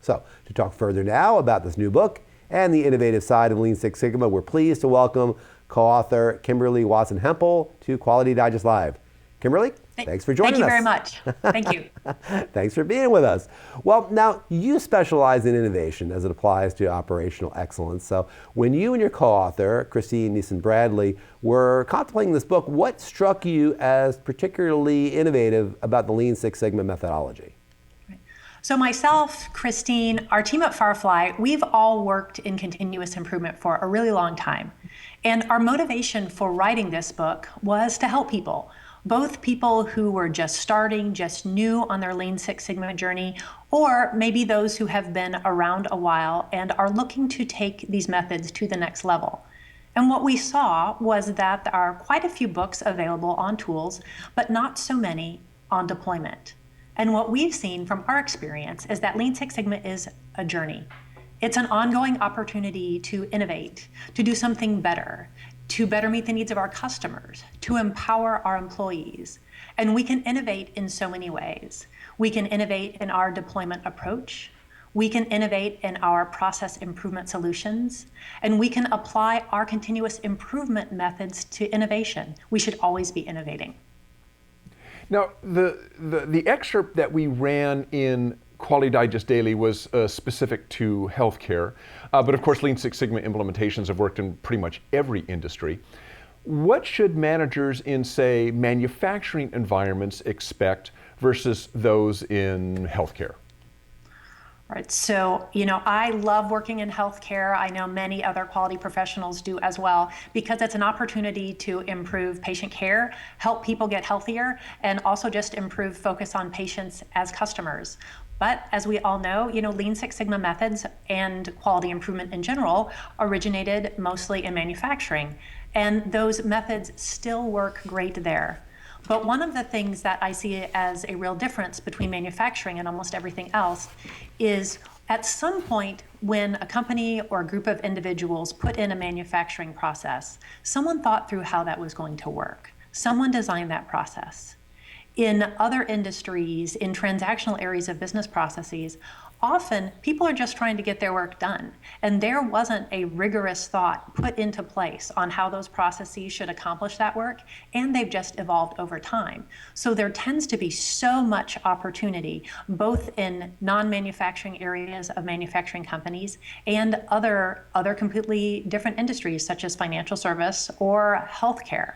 So, to talk further now about this new book and the innovative side of Lean Six Sigma, we're pleased to welcome co-author Kimberly Watson-Hemphill to Quality Digest Live. Kimberly, thanks for joining us. Thank you very much. Thank you. Thanks for being with us. Well, now you specialize in innovation as it applies to operational excellence. So when you and your co-author, Christine Neeson-Bradley, were contemplating this book, what struck you as particularly innovative about the Lean Six Sigma methodology? So myself, Christine, our team at Firefly, we've all worked in continuous improvement for a really long time. And our motivation for writing this book was to help people. Both people who were just starting, just new on their Lean Six Sigma journey, or maybe those who have been around a while and are looking to take these methods to the next level. And what we saw was that there are quite a few books available on tools, but not so many on deployment. And what we've seen from our experience is that Lean Six Sigma is a journey. It's an ongoing opportunity to innovate, to do something better, to better meet the needs of our customers, to empower our employees. And we can innovate in so many ways. We can innovate in our deployment approach. We can innovate in our process improvement solutions. And we can apply our continuous improvement methods to innovation. We should always be innovating. Now, the excerpt that we ran in Quality Digest Daily was specific to healthcare, but of course Lean Six Sigma implementations have worked in pretty much every industry. What should managers in, say, manufacturing environments expect versus those in healthcare? All right, so, I love working in healthcare. I know many other quality professionals do as well, because it's an opportunity to improve patient care, help people get healthier, and also just improve focus on patients as customers. But as we all know, Lean Six Sigma methods and quality improvement in general originated mostly in manufacturing, and those methods still work great there. But one of the things that I see as a real difference between manufacturing and almost everything else is at some point when a company or a group of individuals put in a manufacturing process, someone thought through how that was going to work. Someone designed that process. In other industries, in transactional areas of business processes, often people are just trying to get their work done. And there wasn't a rigorous thought put into place on how those processes should accomplish that work, and they've just evolved over time. So there tends to be so much opportunity, both in non-manufacturing areas of manufacturing companies and other completely different industries, such as financial service or healthcare.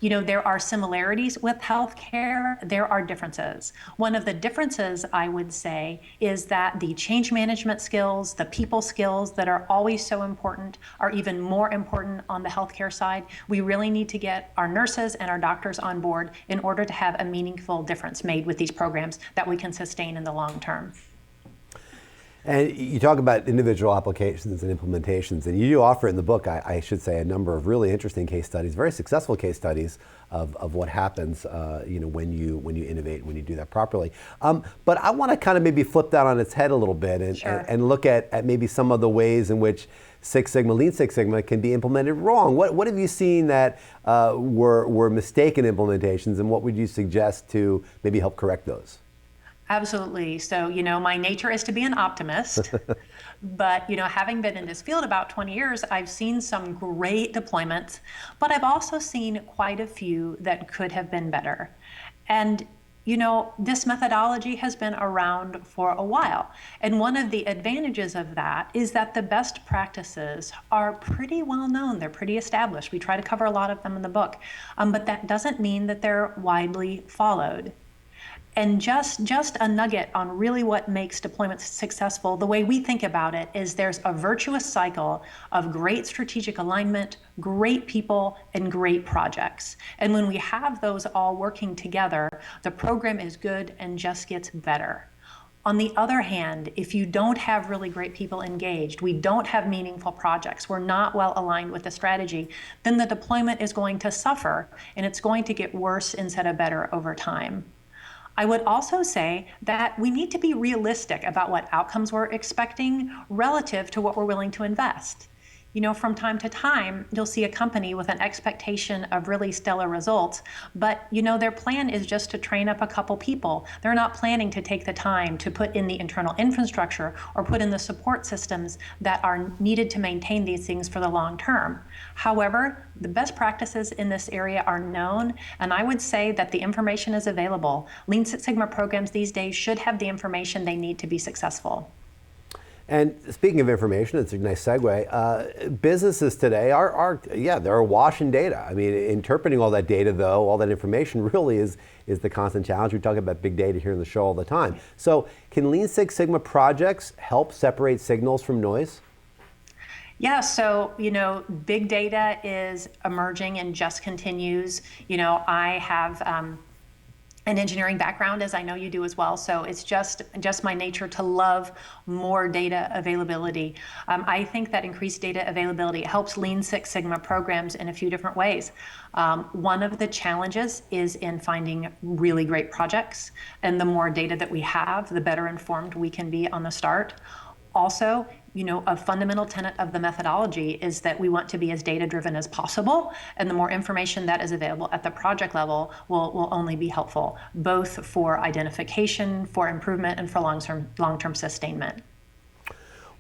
There are similarities with healthcare, there are differences. One of the differences, I would say, is that the change management skills, the people skills that are always so important are even more important on the healthcare side. We really need to get our nurses and our doctors on board in order to have a meaningful difference made with these programs that we can sustain in the long term. And you talk about individual applications and implementations, and you do offer in the book, I should say, a number of really interesting case studies, very successful case studies of what happens, when you innovate, when you do that properly. But I want to kind of maybe flip that on its head a little bit and look at maybe some of the ways in which Six Sigma, Lean Six Sigma can be implemented wrong. What have you seen that were mistaken implementations, and what would you suggest to maybe help correct those? Absolutely. So, my nature is to be an optimist, but, having been in this field about 20 years, I've seen some great deployments, but I've also seen quite a few that could have been better. And, this methodology has been around for a while. And one of the advantages of that is that the best practices are pretty well known. They're pretty established. We try to cover a lot of them in the book, but that doesn't mean that they're widely followed. And just a nugget on really what makes deployments successful, the way we think about it is there's a virtuous cycle of great strategic alignment, great people, and great projects. And when we have those all working together, the program is good and just gets better. On the other hand, if you don't have really great people engaged, we don't have meaningful projects, we're not well aligned with the strategy, then the deployment is going to suffer and it's going to get worse instead of better over time. I would also say that we need to be realistic about what outcomes we're expecting relative to what we're willing to invest. From time to time, you'll see a company with an expectation of really stellar results, but their plan is just to train up a couple people. They're not planning to take the time to put in the internal infrastructure or put in the support systems that are needed to maintain these things for the long term. However, the best practices in this area are known, and I would say that the information is available. Lean Six Sigma programs these days should have the information they need to be successful. And speaking of information, it's a nice segue. Businesses today they're awash in data. I mean, interpreting all that data, though, all that information really is the constant challenge. We talk about big data here in the show all the time. So can Lean Six Sigma projects help separate signals from noise? Yeah, so, big data is emerging and just continues. I have an engineering background, as I know you do as well. So it's just my nature to love more data availability. I think that increased data availability helps Lean Six Sigma programs in a few different ways. One of the challenges is in finding really great projects, and the more data that we have, the better informed we can be on the start. Also, a fundamental tenet of the methodology is that we want to be as data-driven as possible, and the more information that is available at the project level will only be helpful, both for identification, for improvement, and for long-term sustainment.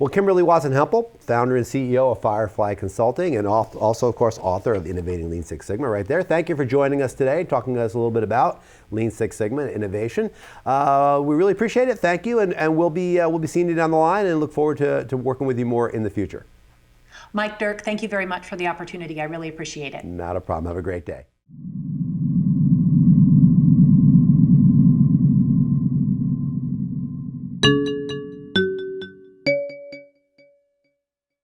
Well, Kimberly Watson-Hemphill, founder and CEO of Firefly Consulting, and also, of course, author of Innovating Lean Six Sigma right there. Thank you for joining us today, talking to us a little bit about Lean Six Sigma and innovation. We really appreciate it. Thank you, and we'll be seeing you down the line and look forward to working with you more in the future. Mike, Dirk, thank you very much for the opportunity. I really appreciate it. Not a problem. Have a great day.